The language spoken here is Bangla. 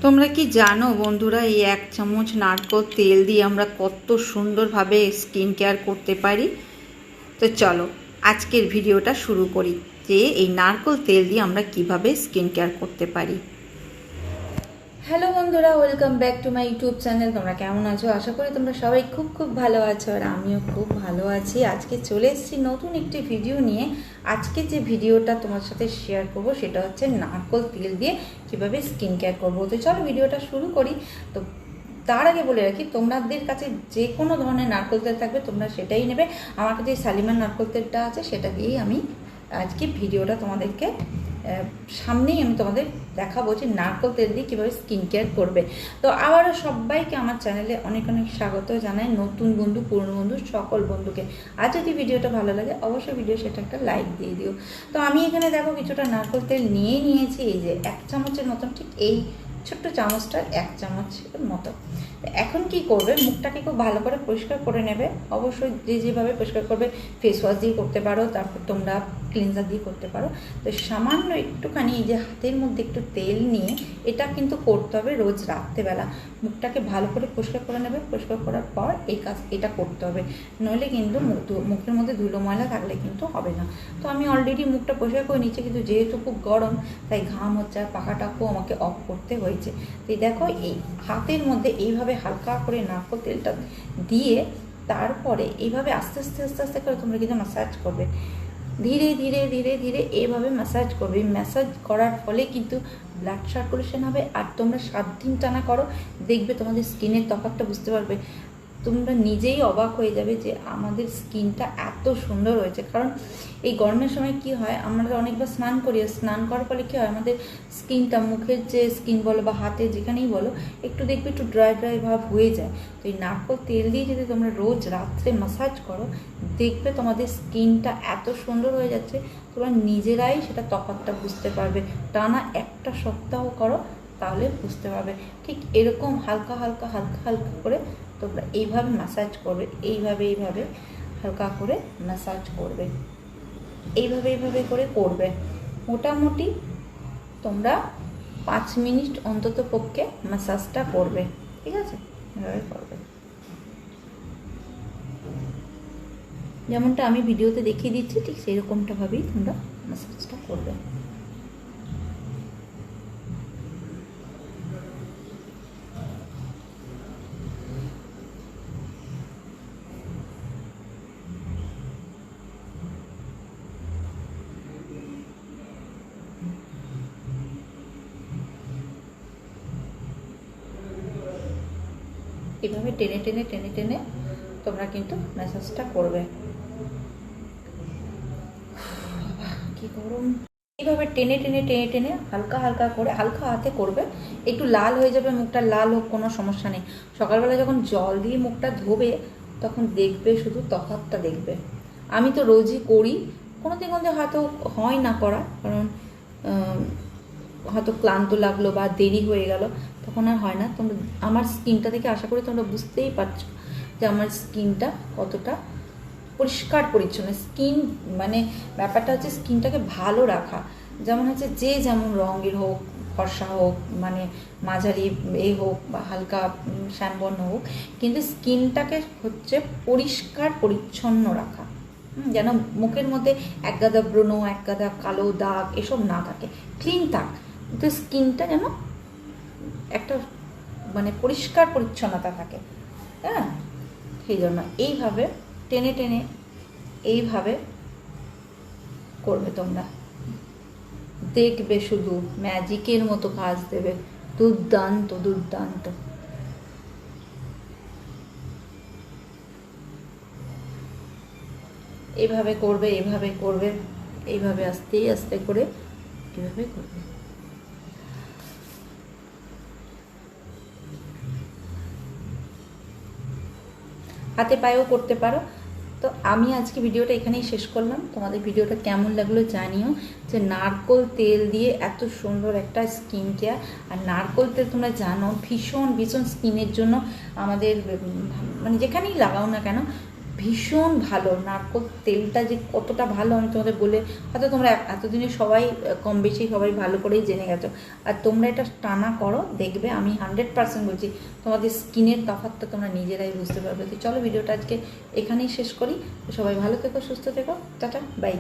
তোমরা কি জানো বন্ধুরা, এই 1 চামচ নারকেল তেল দিয়ে আমরা কত সুন্দরভাবে স্কিন কেয়ার করতে পারি। তো চলো আজকের ভিডিওটা শুরু করি যে এই নারকেল তেল দিয়ে আমরা কিভাবে স্কিন কেয়ার করতে পারি। হ্যালো বন্ধুরা, welcome back to my YouTube channel. তোমরা কেমন আছো? আশা করি তোমরা সবাই খুব খুব ভালো আছো, আর আমিও খুব ভালো আছি। আজকে চলে এসেছি নতুন একটি ভিডিও নিয়ে। আজকে যে ভিডিওটা তোমার সাথে শেয়ার করব সেটা হচ্ছে নারকেল তেল দিয়ে কিভাবে স্কিন কেয়ার করবো। তো চলো ভিডিওটা শুরু করি। তো তার আগে বলে রাখি, তোমাদের কাছে যে কোনো ধরনের নারকেল তেল থাকবে তোমরা সেটাই নেবে। আমার কাছে শালিমার নারকেল তেলটা আছে, সেটা দিয়েই আমি আজকে ভিডিওটা তোমাদেরকে সামনেই আমি তোমাদের দেখাবো যে নারকেল তেল দিয়ে কীভাবে স্কিন কেয়ার করবে। তো আবারও সবাইকে আমার চ্যানেলে অনেক অনেক স্বাগত জানাই, নতুন বন্ধু পুরনো বন্ধু সকল বন্ধুকে। আর যদি ভিডিওটা ভালো লাগে অবশ্যই সেটা একটা লাইক দিয়ে দিও। তো আমি এখানে দেখো কিছুটা নারকেল তেল নিয়েছি, এই যে 1 চামচের মতন, ঠিক এই ছোট্ট চামচটার 1 চামচের মতো। এখন কি করবে, মুখটাকে খুব ভালো করে পরিষ্কার করে নেবে। অবশ্যই যেভাবে পরিষ্কার করবে, ফেস ওয়াশ দিয়ে করতে পারো, তারপর তোমরা ক্লিনজার দিয়ে করতে পারো। তো সামান্য একটুখানি এই যে হাতের মধ্যে একটু তেল নিয়ে এটা কিন্তু করতে হবে রোজ রাত্রেবেলা। মুখটাকে ভালো করে পরিষ্কার করে নেবে, পরিষ্কার করার পর এই কাজ এটা করতে হবে, নইলে কিন্তু মুখের মধ্যে ধুলো ময়লা থাকলে কিন্তু হবে না। তো আমি অলরেডি মুখটা পরিষ্কার করে নিচ্ছি, কিন্তু যেহেতু খুব গরম তাই ঘাম হচ্ছে আর পাখাটাকেও আমাকে অফ করতে হয়েছে। তো দেখো এই হাতের মধ্যে এইভাবে হালকা করে নারকেল তেলটা দিয়ে তারপরে এইভাবে আস্তে আস্তে আস্তে আস্তে করে তোমরা কিন্তু ম্যাসাজ করবে, ধীরে ধীরে ধীরে ধীরে এইভাবে ম্যাসাজ করবে। ম্যাসাজ করার ফলে কিন্তু ব্লাড সার্কুলেশন হবে। আর তোমরা 7 দিন টানা করো, দেখবে তোমাদের স্কিনের তফাৎটা বুঝতে পারবে। তোমরা নিজেই অবাক হয়ে যাবে যে আমাদের স্কিনটা এত সুন্দর হয়েছে। কারণ এই গরমের সময় কি হয়, আমরা অনেকবার স্নান করি, স্নান করার ফলে কী হয়, আমাদের স্কিনটা, মুখের যে স্কিন বলো বা হাতে যেখানেই বলো, একটু দেখবে একটু ড্রাই ড্রাই ভাব হয়ে যায়। তো এই নারকেল তেল দিয়ে যদি তোমরা রোজ রাত্রে ম্যাসাজ করো, দেখবে তোমাদের স্কিনটা এত সুন্দর হয়ে যাচ্ছে, তোমরা নিজেরাই সেটা তফাৎটা বুঝতে পারবে। টানা 1 সপ্তাহ করো, তাহলে বুঝতে পারবে। ঠিক এরকম হালকা হালকা হালকা হালকা করে তোমরা এইভাবে ম্যাসাজ করবে, এইভাবে হালকা করে ম্যাসাজ করবে, এইভাবে করে করবে। মোটামুটি তোমরা 5 মিনিট অন্তত পক্ষে ম্যাসাজটা করবে, ঠিক আছে? এভাবে করবে, যেমনটা আমি ভিডিওতে দেখিয়ে দিচ্ছি ঠিক সেই রকমটাভাবেই তোমরা ম্যাসাজটা করবে। এভাবে টেনে টেনে টেনে টেনে তোমরা কিন্তু ম্যাসাজটা করবে। কি গরম! এইভাবে টেনে টেনে টেনে টেনে হালকা হালকা করে হালকা হাতে করবে। একটু লাল হয়ে যাবে, মুখটা লাল হোক, কোনো সমস্যা নেই। সকালবেলা যখন জল দিয়ে মুখটা ধোবে তখন দেখবে, শুধু তফাৎটা দেখবে। আমি তো রোজই করি, কোনোদিন হয়তো হয় না করা, কারণ হয়তো ক্লান্ত লাগলো বা দেরি হয়ে গেল, তখন আর হয় না। তোমরা আমার স্কিনটা দেখে আশা করি তোমরা বুঝতেই পারছো যে আমার স্কিনটা কতটা পরিষ্কার পরিচ্ছন্ন। স্কিন মানে ব্যাপারটা হচ্ছে স্কিনটাকে ভালো রাখা। যেমন হচ্ছে যে যেমন রঙের হোক, ফর্সা হোক, মানে মাঝারি হোক বা হালকা শ্যামবর্ণ হোক, কিন্তু স্কিনটাকে হচ্ছে পরিষ্কার পরিচ্ছন্ন রাখা, যেন মুখের মধ্যে একগাদা ব্রণ, একগাদা কালো দাগ এসব না থাকে, ক্লিন থাক, কিন্তু স্কিনটা যেন একটা মানে পরিষ্কার পরিচ্ছন্নতা থাকে। হ্যাঁ, সেই জন্য এইভাবে টেনে টেনে এইভাবে করবে তোমরা, দেখবে শুধু ম্যাজিকের মতো কাজ দেবে। দুর্দান্ত দুর্দান্ত। এইভাবে করবে, এইভাবে করবে, এইভাবে আস্তে আস্তে করে এইভাবে করবে। হাতে পায়েও করতে পারো। তো আমি আজকে ভিডিওটা এখানেই শেষ করলাম। তোমাদের ভিডিওটা কেমন লাগলো জানিও, যে নারকেল তেল দিয়ে এত সুন্দর একটা স্কিন কেয়ার। আর নারকেল তেল তোমরা জানো ভীষণ ভীষণ স্কিনের জন্য, আমাদের মানে যেখানেই লাগাও না কেন ভীষণ ভালো। নারকোল তেলটা যে কতটা ভালো আমি তোমাদের বলে, হয়তো তোমরা এতদিনে সবাই কম বেশি সবাই ভালো করেই জেনে গেছো। আর তোমরা এটা টানা করো, দেখবে আমি 100% বলছি তোমাদের স্কিনের তফাৎটা তোমরা নিজেরাই বুঝতে পারবে। তো চলো ভিডিওটা আজকে এখানেই শেষ করি। সবাই ভালো থেকো, সুস্থ থেকো, টাটা, বাই।